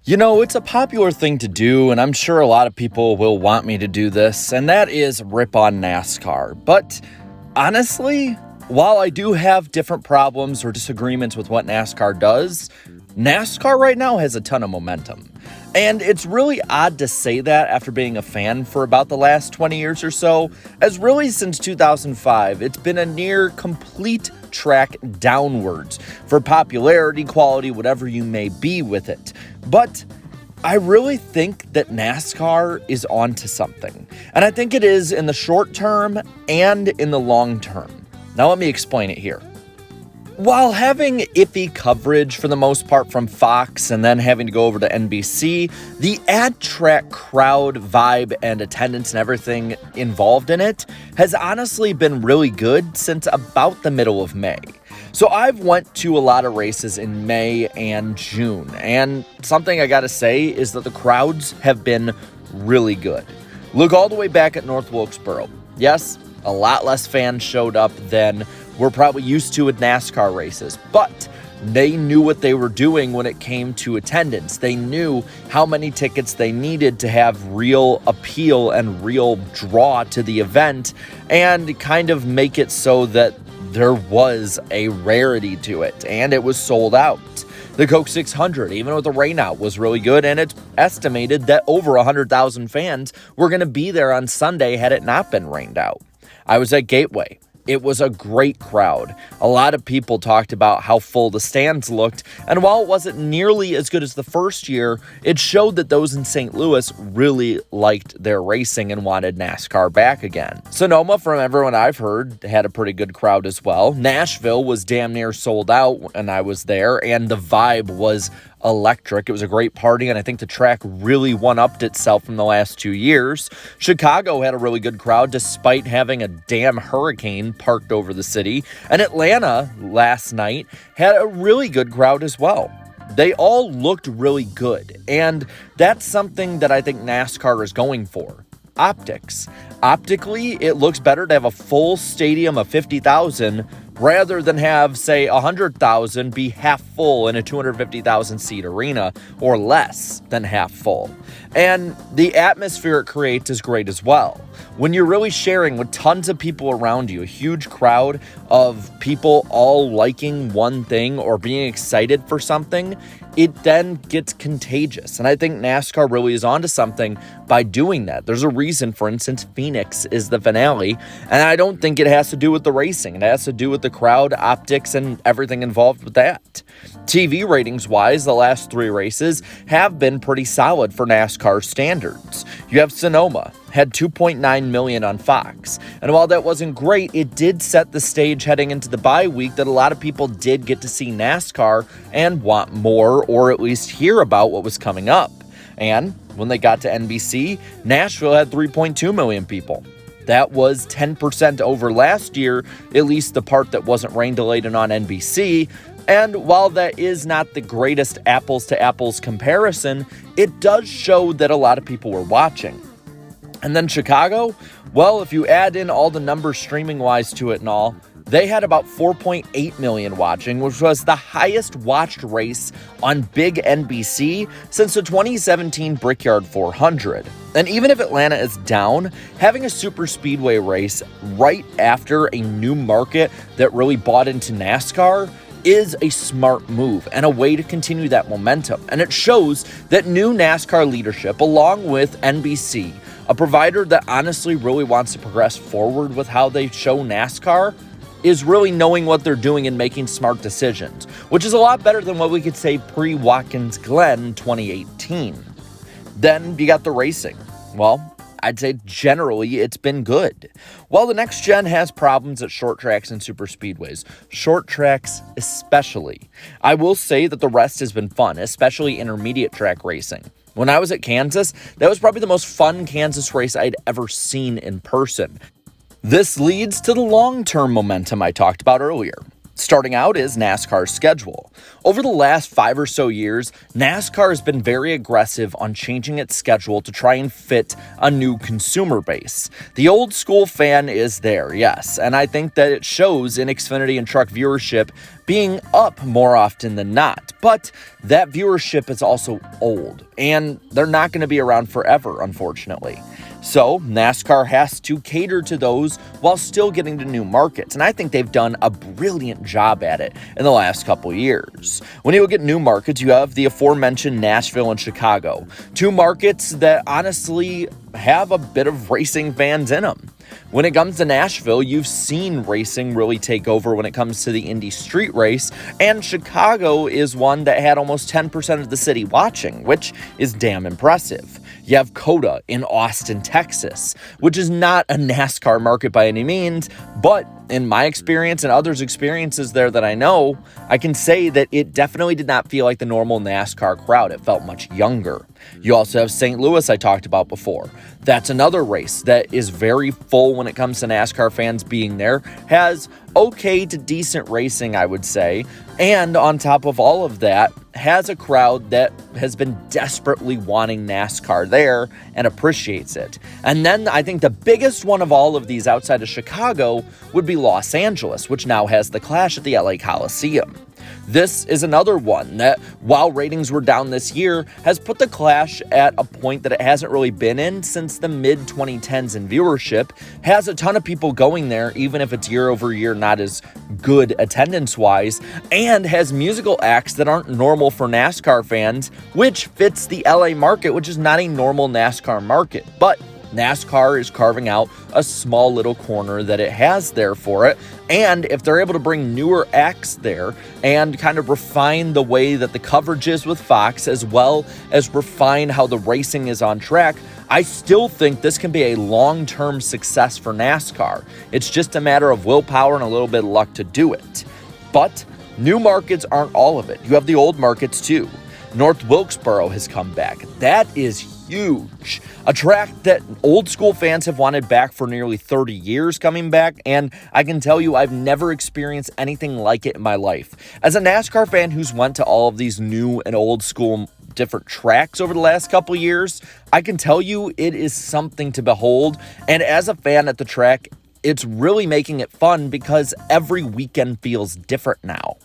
You know, it's a popular thing to do, and I'm sure a lot of people will want me to do this, and that is rip on NASCAR. But honestly, while I do have different problems or disagreements with what NASCAR does, NASCAR right now has a ton of momentum. And it's really odd to say that after being a fan for about the last 20 years or so, as really since 2005, it's been a near complete track downwards for popularity, quality, whatever you may be with it. But I really think that NASCAR is onto something. And I think it is in the short term and in the long term. Now let me explain it here. While having iffy coverage for the most part from Fox and then having to go over to NBC, the at-track crowd vibe and attendance and everything involved in it has honestly been really good since about the middle of May. So I've went to a lot of races in May and June, and something I gotta say is that the crowds have been really good. Look all the way back at North Wilkesboro. Yes, a lot less fans showed up than we're probably used to at NASCAR races, but they knew what they were doing when it came to attendance. They knew how many tickets they needed to have real appeal and real draw to the event and kind of make it so that there was a rarity to it, and it was sold out. The Coke 600, even with the rainout, was really good, and it's estimated that over 100,000 fans were going to be there on Sunday had it not been rained out. I was at Gateway. It was a great crowd. A lot of people talked about how full the stands looked, and while it wasn't nearly as good as the first year, it showed that those in St. Louis really liked their racing and wanted NASCAR back again. Sonoma, from everyone I've heard, had a pretty good crowd as well. Nashville was damn near sold out when I was there, and the vibe was electric. It was a great party, and I think the track really one-upped itself from the last 2 years. Chicago had a really good crowd despite having a damn hurricane parked over the city, and Atlanta last night had a really good crowd as well. They all looked really good, and that's something that I think NASCAR is going for. Optics. Optically, it looks better to have a full stadium of 50,000 rather than have, say, 100,000 be half full in a 250,000 seat arena or less than half full. And the atmosphere it creates is great as well. When you're really sharing with tons of people around you, a huge crowd of people all liking one thing or being excited for something, it then gets contagious. And I think NASCAR really is onto something by doing that. There's a reason, for instance, Phoenix is the finale, and I don't think it has to do with the racing. It has to do with the crowd, optics, and everything involved with that. TV ratings-wise, the last 3 races have been pretty solid for NASCAR standards. You have Sonoma, had 2.9 million on Fox. And while that wasn't great, it did set the stage heading into the bye week that a lot of people did get to see NASCAR and want more, or at least hear about what was coming up. And when they got to NBC, Nashville had 3.2 million people. That was 10% over last year, at least the part that wasn't rain delayed and on NBC. And while that is not the greatest apples to apples comparison, it does show that a lot of people were watching. And then Chicago, well, if you add in all the numbers streaming-wise to it and all, they had about 4.8 million watching, which was the highest watched race on big NBC since the 2017 Brickyard 400. And even if Atlanta is down, having a superspeedway race right after a new market that really bought into NASCAR is a smart move and a way to continue that momentum. And it shows that new NASCAR leadership, along with NBC, a provider that honestly really wants to progress forward with how they show NASCAR, is really knowing what they're doing and making smart decisions, which is a lot better than what we could say pre-Watkins Glen 2018. Then you got the racing. Well, I'd say generally it's been good. While the next gen has problems at short tracks and super speedways, short tracks especially, I will say that the rest has been fun, especially intermediate track racing. When I was at Kansas, that was probably the most fun Kansas race I'd ever seen in person. This leads to the long-term momentum I talked about earlier. Starting out is NASCAR's schedule. Over the last 5 or so years, NASCAR has been very aggressive on changing its schedule to try and fit a new consumer base. The old school fan is there, yes, and I think that it shows in Xfinity and truck viewership being up more often than not. But that viewership is also old, and they're not going to be around forever, unfortunately. So NASCAR has to cater to those while still getting to new markets, and I think they've done a brilliant job at it in the last couple years. When you look at new markets, you have the aforementioned Nashville and Chicago, two markets that honestly have a bit of racing fans in them. When it comes to Nashville, you've seen racing really take over when it comes to the Indy street race, and Chicago is one that had almost 10% of the city watching, which is damn impressive. You have COTA in Austin, Texas, which is not a NASCAR market by any means, but in my experience and others' experiences there that I know, I can say that it definitely did not feel like the normal NASCAR crowd. It felt much younger. You also have St. Louis, I talked about before. That's another race that is very full when it comes to NASCAR fans being there, has okay to decent racing, I would say, and on top of all of that, has a crowd that has been desperately wanting NASCAR there and appreciates it. And then I think the biggest one of all of these outside of Chicago would be Los Angeles, which now has the Clash at the LA Coliseum. This is another one that, while ratings were down this year, has put the Clash at a point that it hasn't really been in since the mid-2010s in viewership, has a ton of people going there, even if it's year over year not as good attendance-wise, and has musical acts that aren't normal for NASCAR fans, which fits the LA market, which is not a normal NASCAR market. But NASCAR is carving out a small little corner that it has there for it, and if they're able to bring newer acts there and kind of refine the way that the coverage is with Fox, as well as refine how the racing is on track, I still think this can be a long-term success for NASCAR. It's just a matter of willpower and a little bit of luck to do it. But new markets aren't all of it. You have the old markets too. North Wilkesboro has come back. That is huge. A track that old school fans have wanted back for nearly 30 years coming back, and I can tell you I've never experienced anything like it in my life. As a NASCAR fan who's went to all of these new and old school different tracks over the last couple years, I can tell you it is something to behold, and as a fan at the track, it's really making it fun because every weekend feels different now.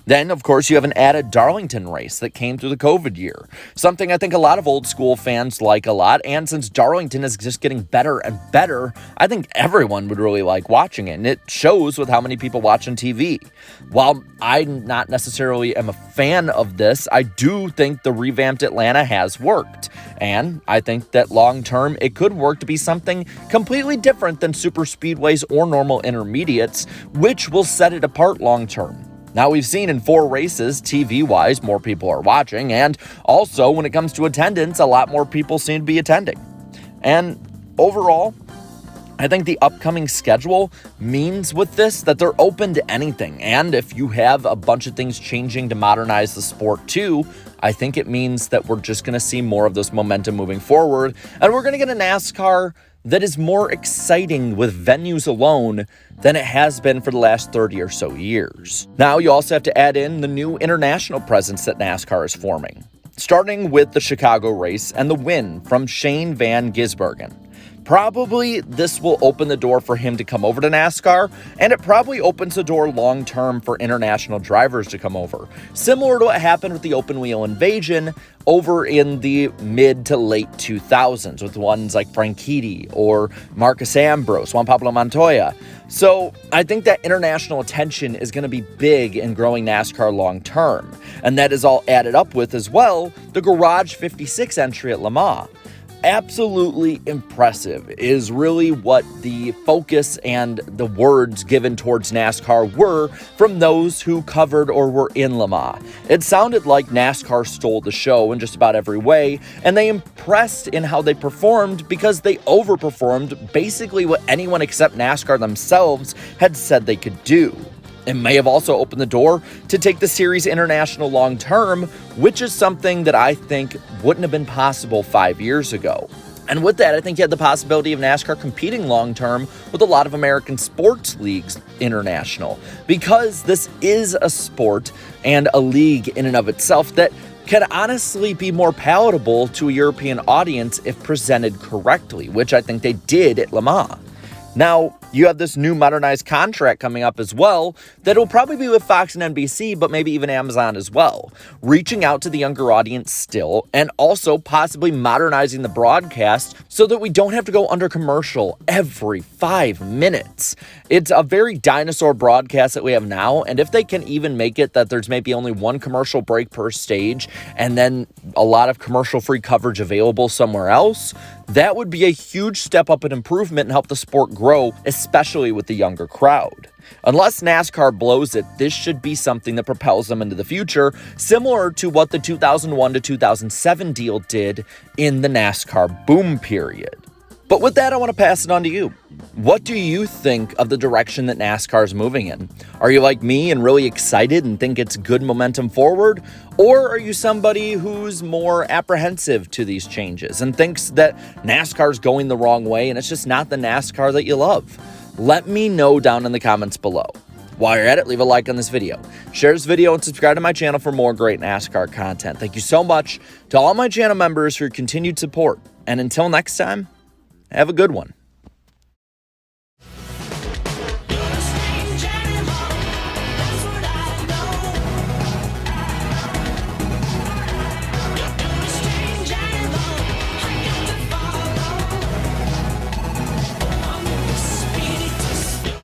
Then, of course, you have an added Darlington race that came through the COVID year. Something I think a lot of old school fans like a lot, and since Darlington is just getting better and better, I think everyone would really like watching it, and it shows with how many people watch on TV. While I not necessarily am a fan of this, I do think the revamped Atlanta has worked, and I think that long-term it could work to be something completely different than superspeedways or normal intermediates, which will set it apart long-term. Now, we've seen in 4 races, TV-wise, more people are watching, and also, when it comes to attendance, a lot more people seem to be attending. And overall, I think the upcoming schedule means with this that they're open to anything, and if you have a bunch of things changing to modernize the sport too, I think it means that we're just going to see more of this momentum moving forward, and we're going to get a NASCAR that is more exciting with venues alone than it has been for the last 30 or so years. Now, you also have to add in the new international presence that NASCAR is forming, starting with the Chicago race and the win from Shane Van Gisbergen. Probably this will open the door for him to come over to NASCAR, and it probably opens the door long-term for international drivers to come over. Similar to what happened with the open wheel invasion over in the mid to late 2000s with ones like Franchitti or Marcus Ambrose, Juan Pablo Montoya. So I think that international attention is going to be big in growing NASCAR long-term, and that is all added up with as well the Garage 56 entry at Le Mans. Absolutely impressive is really what the focus and the words given towards NASCAR were from those who covered or were in Le Mans. It sounded like NASCAR stole the show in just about every way, and they impressed in how they performed because they overperformed basically what anyone except NASCAR themselves had said they could do. It may have also opened the door to take the series international long term, which is something that I think wouldn't have been possible 5 years ago. And with that, I think you had the possibility of NASCAR competing long-term with a lot of American sports leagues international, because this is a sport and a league in and of itself that can honestly be more palatable to a European audience if presented correctly, which I think they did at Le Mans. Now, you have this new modernized contract coming up as well that will probably be with Fox and NBC, but maybe even Amazon as well, reaching out to the younger audience still, and also possibly modernizing the broadcast so that we don't have to go under commercial every 5 minutes. It's a very dinosaur broadcast that we have now, and if they can even make it that there's maybe only one commercial break per stage and then a lot of commercial-free coverage available somewhere else, that would be a huge step up in improvement and help the sport grow, especially with the younger crowd. Unless NASCAR blows it, this should be something that propels them into the future, similar to what the 2001 to 2007 deal did in the NASCAR boom period. But with that, I want to pass it on to you. What do you think of the direction that NASCAR is moving in? Are you like me and really excited and think it's good momentum forward? Or are you somebody who's more apprehensive to these changes and thinks that NASCAR is going the wrong way and it's just not the NASCAR that you love? Let me know down in the comments below. While you're at it, leave a like on this video, share this video, and subscribe to my channel for more great NASCAR content. Thank you so much to all my channel members for your continued support. And until next time, have a good one.